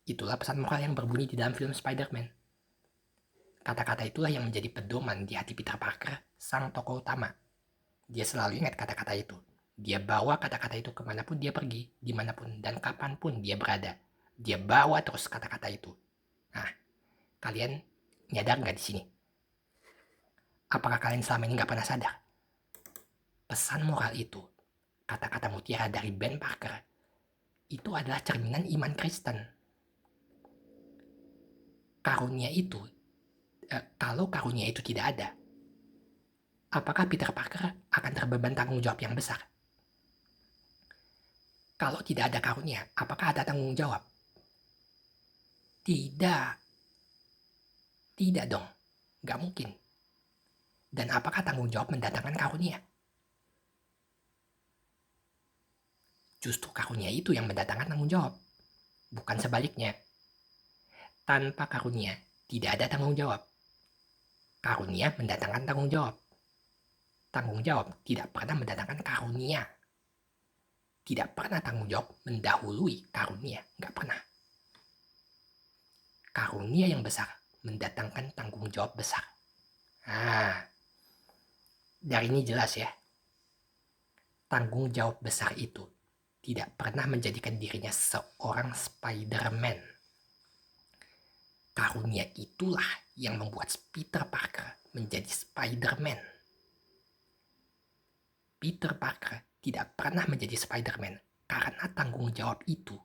Itulah pesan moral yang berbunyi di dalam film Spider-Man. Kata-kata itulah yang menjadi pedoman di hati Peter Parker, sang tokoh utama. Dia selalu ingat kata-kata itu. Dia bawa kata-kata itu kemanapun dia pergi, dimanapun dan kapanpun dia berada. Dia bawa terus kata-kata itu. Nah, kalian nyadar nggak di sini? Apakah kalian selama ini nggak pernah sadar? Pesan moral itu, kata-kata mutiara dari Ben Parker, itu adalah cerminan iman Kristen. Karunia itu, kalau karunia itu tidak ada, apakah Peter Parker akan terbeban tanggung jawab yang besar? Kalau tidak ada karunia, apakah ada tanggung jawab? Tidak. Tidak dong. Gak mungkin. Dan apakah tanggung jawab mendatangkan karunia? Justru karunia itu yang mendatangkan tanggung jawab. Bukan sebaliknya. Tanpa karunia, tidak ada tanggung jawab. Karunia mendatangkan tanggung jawab. Tanggung jawab tidak pernah mendatangkan karunia. Tidak pernah tanggung jawab mendahului karunia. Gak pernah. Karunia yang besar mendatangkan tanggung jawab besar. Dari ini jelas ya. Tanggung jawab besar itu tidak pernah menjadikan dirinya seorang Spider-Man. Karunia itulah yang membuat Peter Parker menjadi Spider-Man. Peter Parker tidak pernah menjadi Spider-Man karena tanggung jawab itu.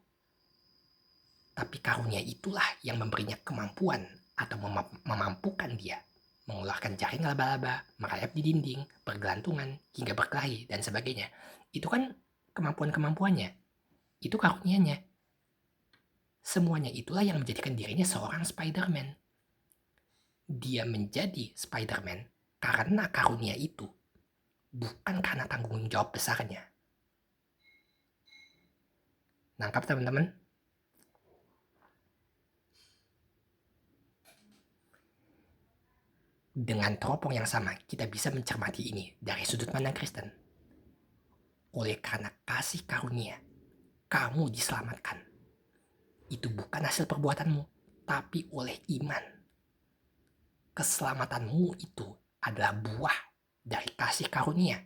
Tapi karunia itulah yang memberinya kemampuan atau memampukan dia mengeluarkan jaring laba-laba, merayap di dinding, bergelantungan, hingga berkelahi, dan sebagainya. Itu kan kemampuan-kemampuannya. Itu karunianya. Semuanya itulah yang menjadikan dirinya seorang Spider-Man. Dia menjadi Spider-Man karena karunia itu, bukan karena tanggung jawab besarnya. Nangkap teman-teman? Dengan teropong yang sama, kita bisa mencermati ini dari sudut pandang Kristen. Oleh karena kasih karunia, kamu diselamatkan. Itu bukan hasil perbuatanmu, tapi oleh iman. Keselamatanmu itu adalah buah dari kasih karunia.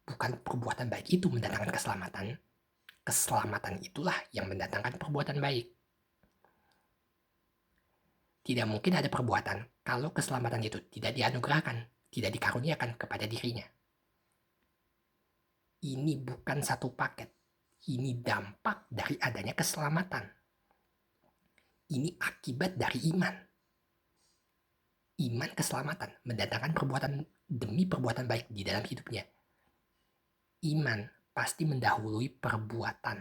Bukan perbuatan baik itu mendatangkan keselamatan. Keselamatan itulah yang mendatangkan perbuatan baik. Tidak mungkin ada perbuatan kalau keselamatan itu tidak dianugerahkan, tidak dikaruniakan kepada dirinya. Ini bukan satu paket. Ini dampak dari adanya keselamatan. Ini akibat dari iman. Iman keselamatan mendatangkan perbuatan demi perbuatan baik di dalam hidupnya. Iman pasti mendahului perbuatan.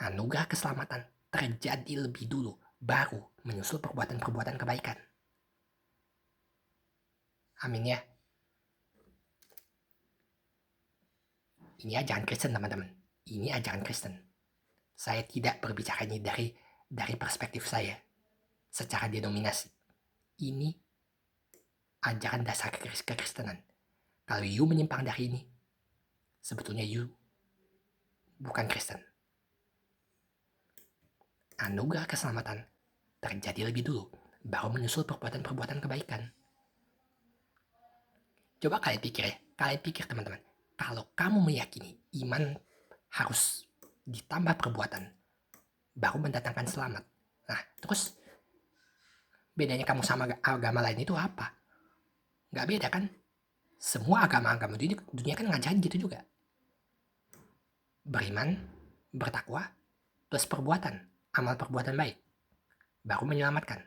Anugerah keselamatan terjadi lebih dulu, baru menyusul perbuatan-perbuatan kebaikan. Amin ya. Ini ajaran Kristen teman-teman. Ini ajaran Kristen. Saya tidak berbicara ini dari perspektif saya secara denominasi. Ini ajaran dasar kekristenan. Kalau you menyimpang dari ini, sebetulnya you bukan Kristen. Anugerah keselamatan terjadi lebih dulu, baru menyusul perbuatan-perbuatan kebaikan. Coba kalian pikir teman-teman, kalau kamu meyakini iman harus ditambah perbuatan, baru mendatangkan selamat. Nah, terus bedanya kamu sama agama lain itu apa? Nggak beda kan? Semua agama-agama di dunia kan ngajarin gitu juga. Beriman, bertakwa, plus perbuatan, amal perbuatan baik, baru menyelamatkan.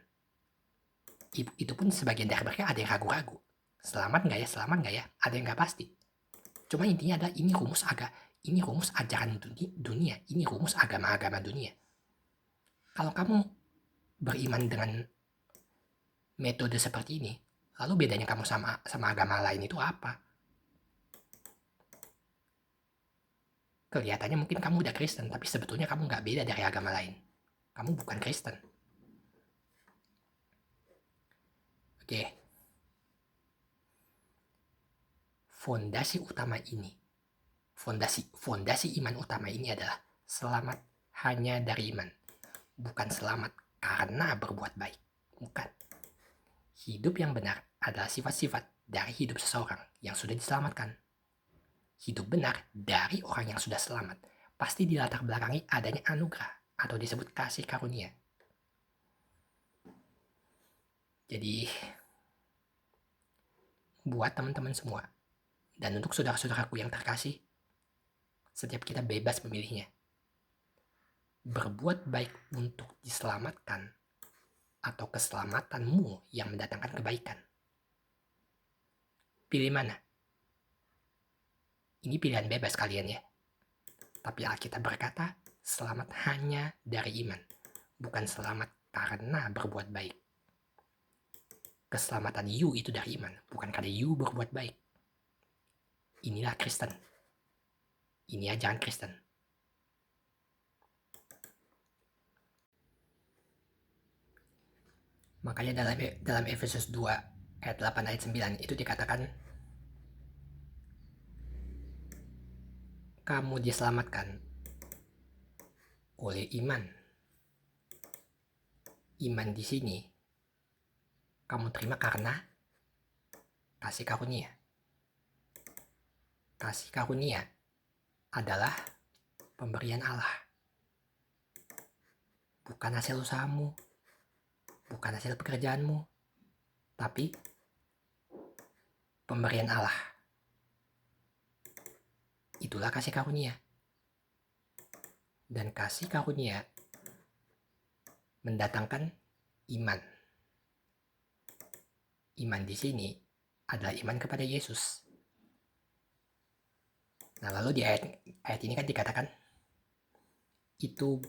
Itu pun sebagian dari mereka ada yang ragu-ragu. Selamat nggak ya? Ada yang nggak pasti. Cuma intinya adalah ini rumus ajaran dunia, ini rumus agama-agama dunia. Kalau kamu beriman dengan metode seperti ini, lalu bedanya kamu sama agama lain itu apa? Kelihatannya mungkin kamu udah Kristen, tapi sebetulnya kamu nggak beda dari agama lain. Kamu bukan Kristen. Oke. Fondasi utama ini, fondasi iman utama ini adalah selamat hanya dari iman. Bukan selamat karena berbuat baik. Bukan. Hidup yang benar adalah sifat-sifat dari hidup seseorang yang sudah diselamatkan. Hidup benar dari orang yang sudah selamat pasti dilatar belakangi adanya anugerah atau disebut kasih karunia. Jadi, buat teman-teman semua, dan untuk saudara-saudaraku yang terkasih, setiap kita bebas memilihnya. Berbuat baik untuk diselamatkan atau keselamatanmu yang mendatangkan kebaikan. Pilih mana? Ini pilihan bebas kalian ya. Tapi Alkitab berkata, selamat hanya dari iman, bukan selamat karena berbuat baik. Keselamatan you itu dari iman, bukan karena you berbuat baik. Inilah Kristen. Ini ajaran Kristen. Makanya dalam Efesus 2 ayat 8 ayat 9 itu dikatakan, kamu diselamatkan oleh iman. Iman di sini kamu terima karena kasih karunia. Kasih karunia adalah pemberian Allah. Bukan hasil usahamu, bukan hasil pekerjaanmu, tapi pemberian Allah. Itulah kasih karunia. Dan kasih karunia mendatangkan iman. Iman di sini adalah iman kepada Yesus. Nah, lalu di ayat ini kan dikatakan itu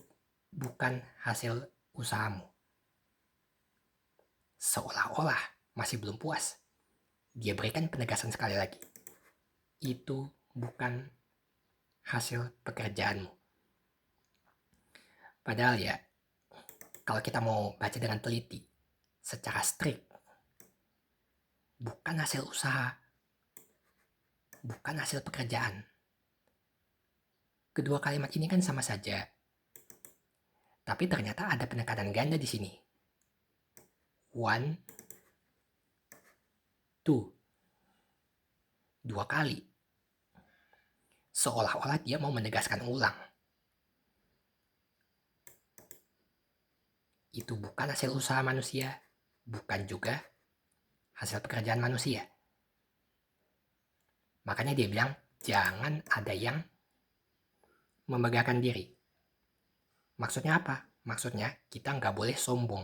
bukan hasil usahamu. Seolah-olah masih belum puas. Dia berikan penegasan sekali lagi. Itu bukan hasil pekerjaanmu. Padahal ya, kalau kita mau baca dengan teliti, secara strict, bukan hasil usaha, bukan hasil pekerjaan. Kedua kalimat ini kan sama saja. Tapi ternyata ada penekanan ganda di sini. One, two. Dua kali. Seolah-olah dia mau menegaskan ulang. Itu bukan hasil usaha manusia, bukan juga hasil pekerjaan manusia. Makanya dia bilang, jangan ada yang membanggakan diri. Maksudnya apa? Maksudnya kita nggak boleh sombong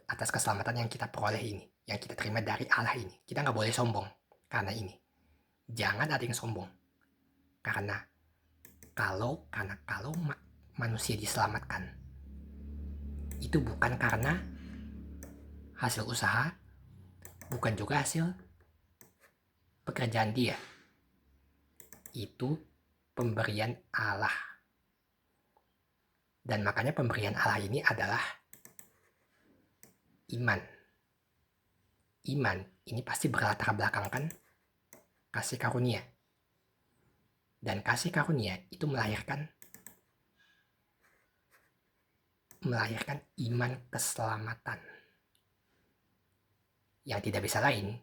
atas keselamatan yang kita peroleh ini, yang kita terima dari Allah ini. Kita nggak boleh sombong karena ini. Jangan ada yang sombong. Karena kalau manusia diselamatkan, itu bukan karena hasil usaha, bukan juga hasil pekerjaan dia. Itu pemberian Allah. Dan makanya pemberian Allah ini adalah iman. Iman ini pasti berlatar belakangkan kasih karunia. Dan kasih karunia itu melahirkan iman keselamatan. Yang tidak bisa lain,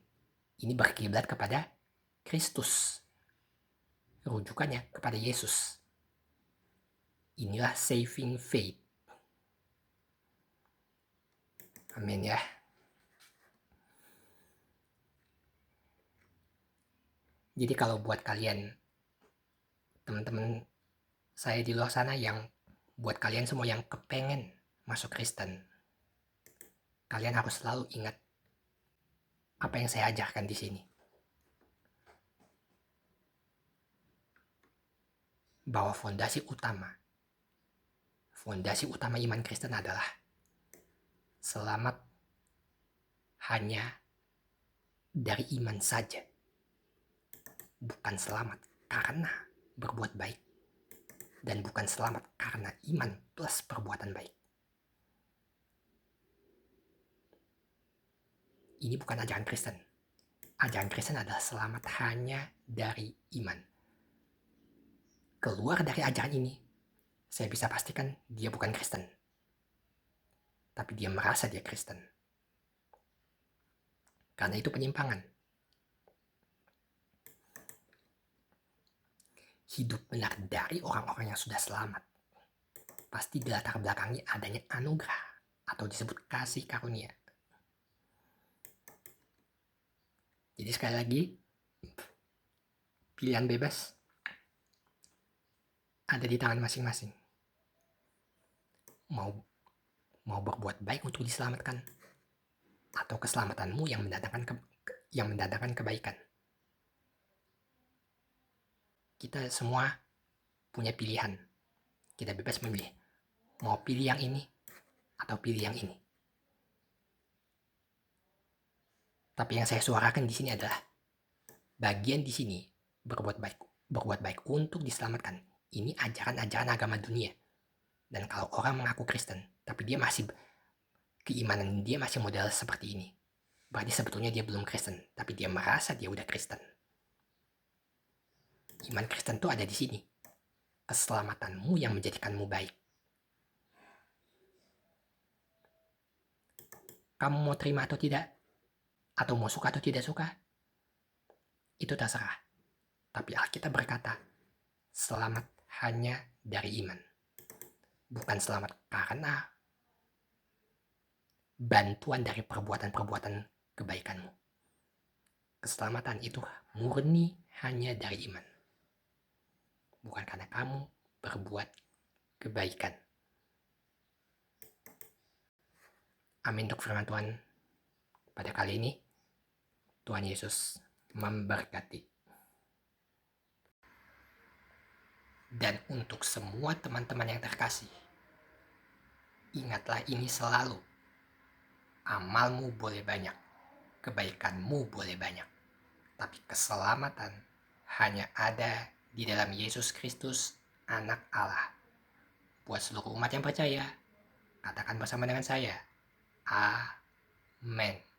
ini berkiblat kepada Kristus. Rujukannya kepada Yesus. Inilah saving faith. Amin ya. Jadi kalau buat kalian, teman-teman saya di luar sana, yang buat kalian semua yang kepengen masuk Kristen, kalian harus selalu ingat apa yang saya ajarkan di sini. Bahwa fondasi utama iman Kristen adalah selamat hanya dari iman saja. Bukan selamat karena berbuat baik. Dan bukan selamat karena iman plus perbuatan baik. Ini bukan ajaran Kristen. Ajaran Kristen adalah selamat hanya dari iman. Keluar dari ajaran ini, saya bisa pastikan dia bukan Kristen. Tapi dia merasa dia Kristen. Karena itu penyimpangan. Hidup benar dari orang-orang yang sudah selamat pasti di latar belakangnya adanya anugerah atau disebut kasih karunia. Jadi sekali lagi, pilihan bebas ada di tangan masing-masing. Mau berbuat baik untuk diselamatkan, atau keselamatanmu yang mendatangkan kebaikan. Kita semua punya pilihan. Kita bebas memilih. Mau pilih yang ini atau pilih yang ini. Tapi yang saya suarakan di sini adalah bagian di sini berbuat baik untuk diselamatkan. Ini ajaran-ajaran agama dunia. Dan kalau orang mengaku Kristen, tapi keimanan dia masih model seperti ini, berarti sebetulnya dia belum Kristen, tapi dia merasa dia udah Kristen. Iman Kristen tuh ada di sini. Keselamatanmu yang menjadikanmu baik. Kamu mau terima atau tidak? Atau mau suka atau tidak suka? Itu terserah. Tapi Alkitab berkata, selamat hanya dari iman. Bukan selamat karena bantuan dari perbuatan-perbuatan kebaikanmu. Keselamatan itu murni hanya dari iman. Bukan karena kamu berbuat kebaikan. Amin untuk firman Tuhan pada kali ini. Tuhan Yesus memberkati. Dan untuk semua teman-teman yang terkasih, ingatlah ini selalu. Amalmu boleh banyak, kebaikanmu boleh banyak, tapi keselamatan hanya ada di dalam Yesus Kristus, Anak Allah. buat seluruh umat yang percaya. Katakan bersama dengan saya. Amen.